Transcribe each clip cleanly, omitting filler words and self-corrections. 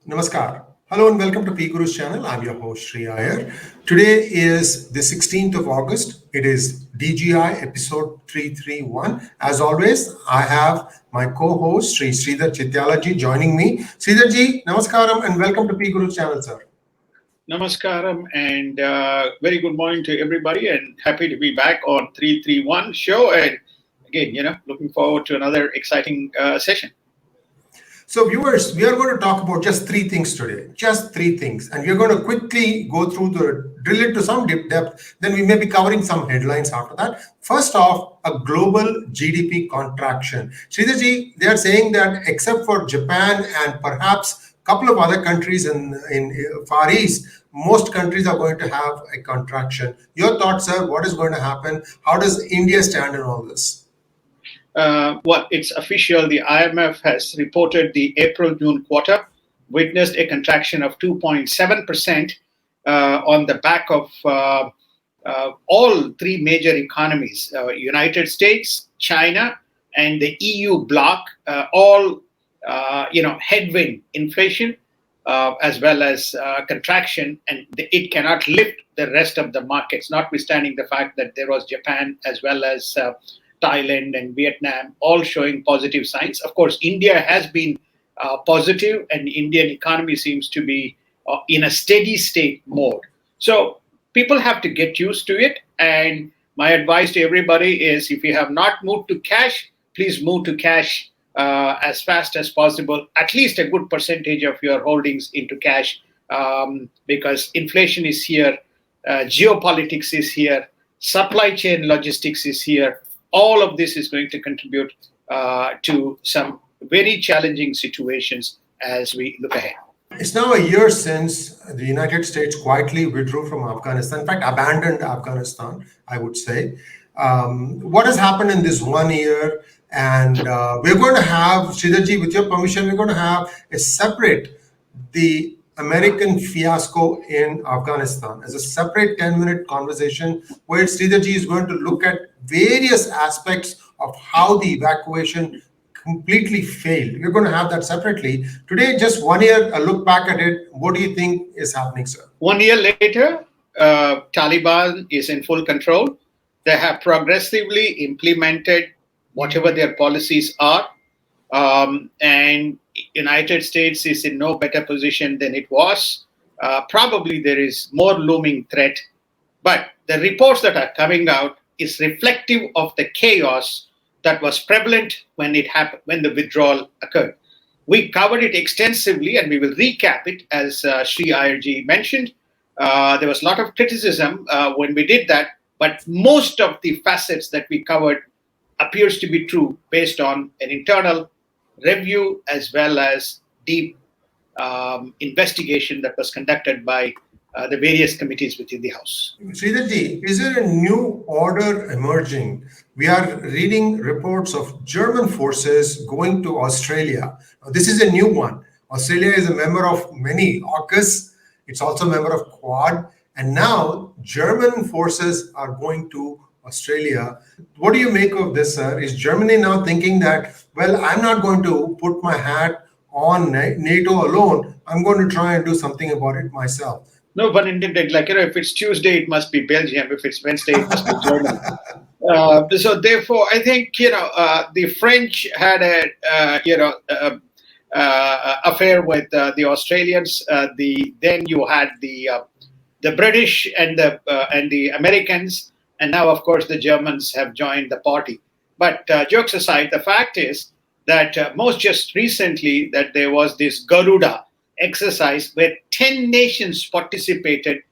Namaskar. Hello and welcome to PGurus channel. I'm your host 𝙒𝙖𝙪 Iyer. Today is the 16th of August. It is DGI episode 331. As always, I have my co-host Sridhar Chityala ji joining me. Sridhar ji, namaskaram and welcome to PGurus channel, sir. Namaskaram and very good morning to everybody, and happy to be back on 331 show. And again, looking forward to another exciting session. So viewers, we are going to talk about just three things today, just three things. And we're going to quickly go through drill it to some depth. Then we may be covering some headlines after that. First off, a global GDP contraction. Sridhar ji, they are saying that except for Japan and perhaps a couple of other countries in Far East, most countries are going to have a contraction. Your thoughts, sir, what is going to happen? How does India stand in all this? Well, it's official. The IMF has reported the April-June quarter witnessed a contraction of 2.7% on the back of all three major economies, United States, China, and the EU bloc, all headwind inflation as well as contraction, and it cannot lift the rest of the markets, notwithstanding the fact that there was Japan as well as Thailand and Vietnam, all showing positive signs. Of course, India has been positive, and the Indian economy seems to be in a steady state mode. So people have to get used to it. And my advice to everybody is, if you have not moved to cash, please move to cash as fast as possible, at least a good percentage of your holdings into cash, because inflation is here, geopolitics is here, supply chain logistics is here. All of this is going to contribute to some very challenging situations as we look ahead. It's now a year since the United States quietly withdrew from Afghanistan, in fact, abandoned Afghanistan, I would say. What has happened in this 1 year? And we're going to have, Sridhar ji, with your permission, we're going to have a separate, the American fiasco in Afghanistan, as a separate 10-minute conversation where Sridhar ji is going to look at various aspects of how the evacuation completely failed. We're going to have that separately. Today, just 1 year, a look back at it. What do you think is happening, sir? 1 year later, Taliban is in full control. They have progressively implemented whatever their policies are. And United States is in no better position than it was. Probably there is more looming threat. But the reports that are coming out is reflective of the chaos that was prevalent when it happened, when the withdrawal occurred. We covered it extensively, and we will recap it, as 𝙒𝙖𝙀 Iyer mentioned. There was a lot of criticism when we did that, but most of the facets that we covered appears to be true based on an internal review as well as deep investigation that was conducted by the various committees within the House. Sridhar ji, is there a new order emerging? We are reading reports of German forces going to Australia. This is a new one. Australia is a member of many AUKUS. It's also a member of Quad. And now German forces are going to Australia. What do you make of this, sir? Is Germany now thinking that, well, I'm not going to put my hat on NATO alone. I'm going to try and do something about it myself? No pun intended. If it's Tuesday, it must be Belgium. If it's Wednesday, it must be Germany. So therefore, I think, the French had a affair with the Australians. Then you had the British and the Americans. And now, of course, the Germans have joined the party. But jokes aside, the fact is that most just recently that there was this Garuda exercise where 10 nations participated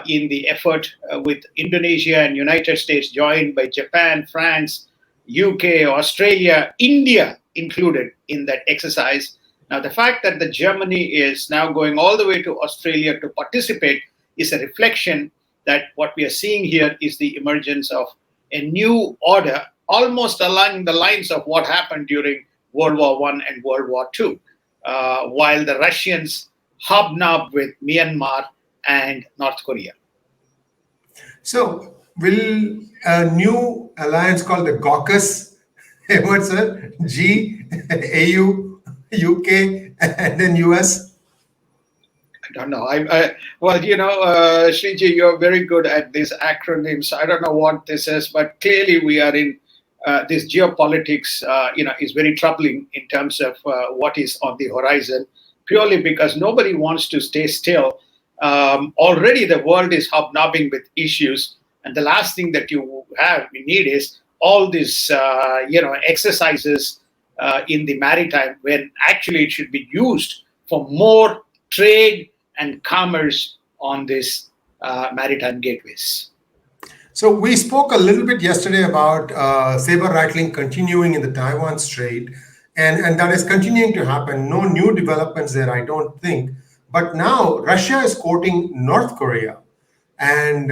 in the effort, with Indonesia and United States joined by Japan, France, UK, Australia, India included in that exercise. Now, the fact that the Germany is now going all the way to Australia to participate is a reflection that what we are seeing here is the emergence of a new order, almost along the lines of what happened during World War I and World War II, while the Russians hobnobbed with Myanmar and North Korea. So will a new alliance called the GAUKUS emerge, sir? G, AU, UK, and then US? don't know. Well, Sriji, you're very good at these acronyms. I don't know what this is, but clearly we are in this geopolitics. Is very troubling in terms of what is on the horizon. Purely because nobody wants to stay still. Already the world is hobnobbing with issues, and the last thing that you need is all these exercises in the maritime, when actually it should be used for more trade and commerce on these maritime gateways. So we spoke a little bit yesterday about saber rattling continuing in the Taiwan Strait, and that is continuing to happen. No new developments there, I don't think. But now Russia is courting North Korea, and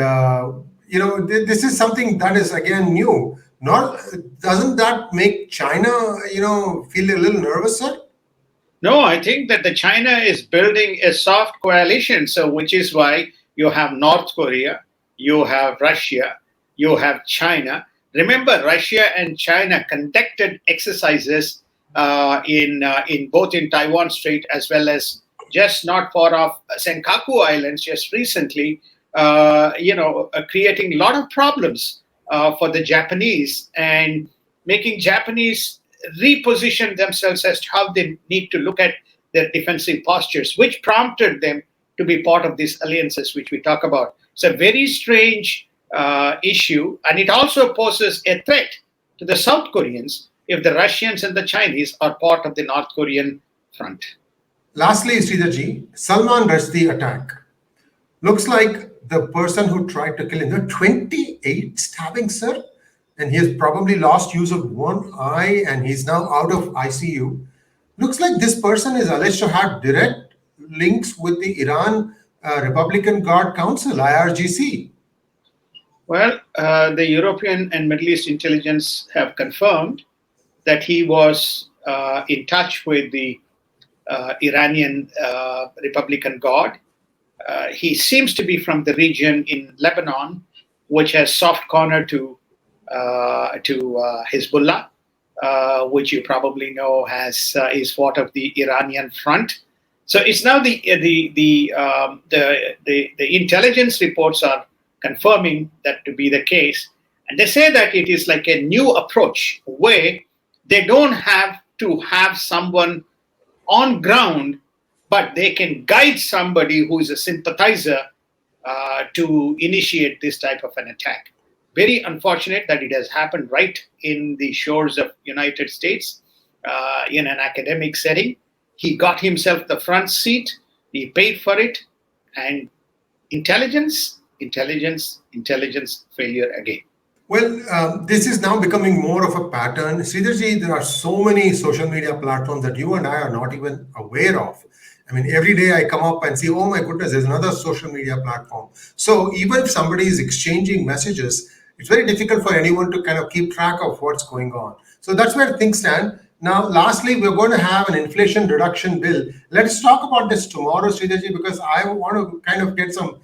this is something that is again new. Doesn't that make China, feel a little nervous, sir? No, I think that the China is building a soft coalition. So, which is why you have North Korea, you have Russia, you have China. Remember, Russia and China conducted exercises in both in Taiwan Strait as well as just not far off Senkaku Islands just recently. Creating a lot of problems for the Japanese and making Japanese reposition themselves as to how they need to look at their defensive postures, which prompted them to be part of these alliances, which we talk about. It's a very strange issue, and it also poses a threat to the South Koreans if the Russians and the Chinese are part of the North Korean front. Lastly, Sridharji, Salman Rushdie attack. Looks like the person who tried to kill him, there are 28 stabbings, sir, and he has probably lost use of one eye and he's now out of ICU. Looks like this person is alleged to have direct links with the Iran Republican Guard Council, IRGC. Well, the European and Middle East intelligence have confirmed that he was in touch with the Iranian Republican Guard. He seems to be from the region in Lebanon, which has soft corner to Hezbollah, which you probably know is part of the Iranian front. So it's now the intelligence reports are confirming that to be the case, and they say that it is like a new approach where they don't have to have someone on ground, but they can guide somebody who is a sympathizer to initiate this type of an attack. Very unfortunate that it has happened right in the shores of United States in an academic setting. He got himself the front seat, he paid for it, and intelligence, failure again. Well, this is now becoming more of a pattern. Sridharji, there are so many social media platforms that you and I are not even aware of. I mean, every day I come up and see, oh my goodness, there's another social media platform. So even if somebody is exchanging messages, it's very difficult for anyone to kind of keep track of what's going on. So that's where things stand. Now, lastly, we're going to have an inflation reduction bill. Let's talk about this tomorrow, Sridharji, because I want to kind of get some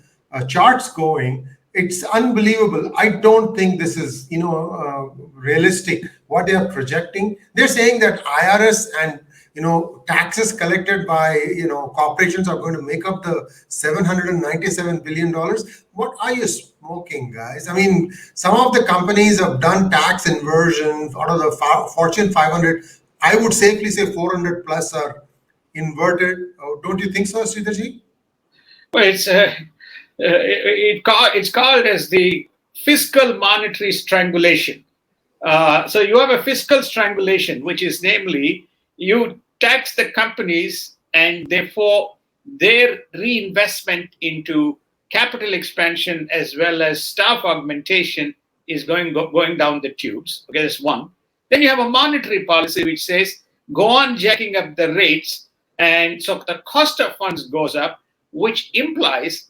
charts going. It's unbelievable. I don't think this is, realistic, what they are projecting. They're saying that IRS and, taxes collected by, corporations are going to make up the $797 billion. What are you smoking, guys? I mean, some of the companies have done tax inversion out of the Fortune 500. I would safely say 400 plus are inverted. Don't you think so, Sridharji? Well, it's called as the fiscal monetary strangulation. So you have a fiscal strangulation, which is namely you tax the companies and therefore their reinvestment into capital expansion as well as staff augmentation is going down the tubes. Okay, that's one. Then you have a monetary policy which says go on jacking up the rates, and so the cost of funds goes up, which implies,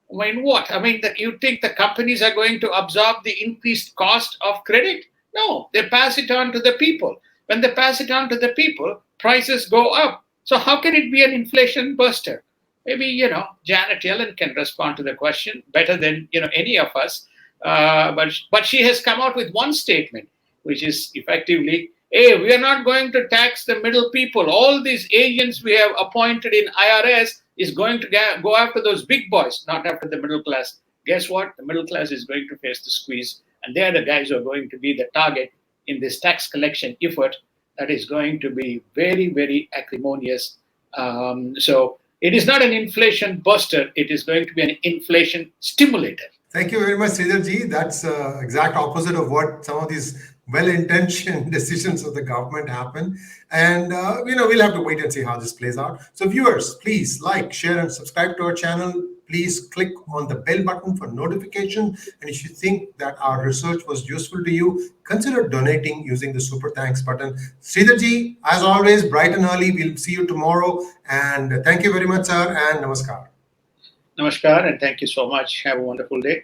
what? I mean, that you think the companies are going to absorb the increased cost of credit? No, they pass it on to the people. When they pass it on to the people, prices go up. So how can it be an inflation buster? Maybe, Janet Yellen can respond to the question better than, any of us. But she has come out with one statement, which is effectively, hey, we are not going to tax the middle people. All these agents we have appointed in IRS is going to go after those big boys, not after the middle class. Guess what? The middle class is going to face the squeeze, and they are the guys who are going to be the target in this tax collection effort that is going to be very, very acrimonious. So it is not an inflation buster. It is going to be an inflation stimulator. Thank you very much, Sridhar ji. That's exact opposite of what some of these well-intentioned decisions of the government happen. And, we'll have to wait and see how this plays out. So viewers, please like, share, and subscribe to our channel. Please click on the bell button for notification. And if you think that our research was useful to you, consider donating using the super thanks button. Sridhar ji, as always, bright and early. We'll see you tomorrow. And thank you very much, sir. And namaskar. Namaskar, and thank you so much. Have a wonderful day.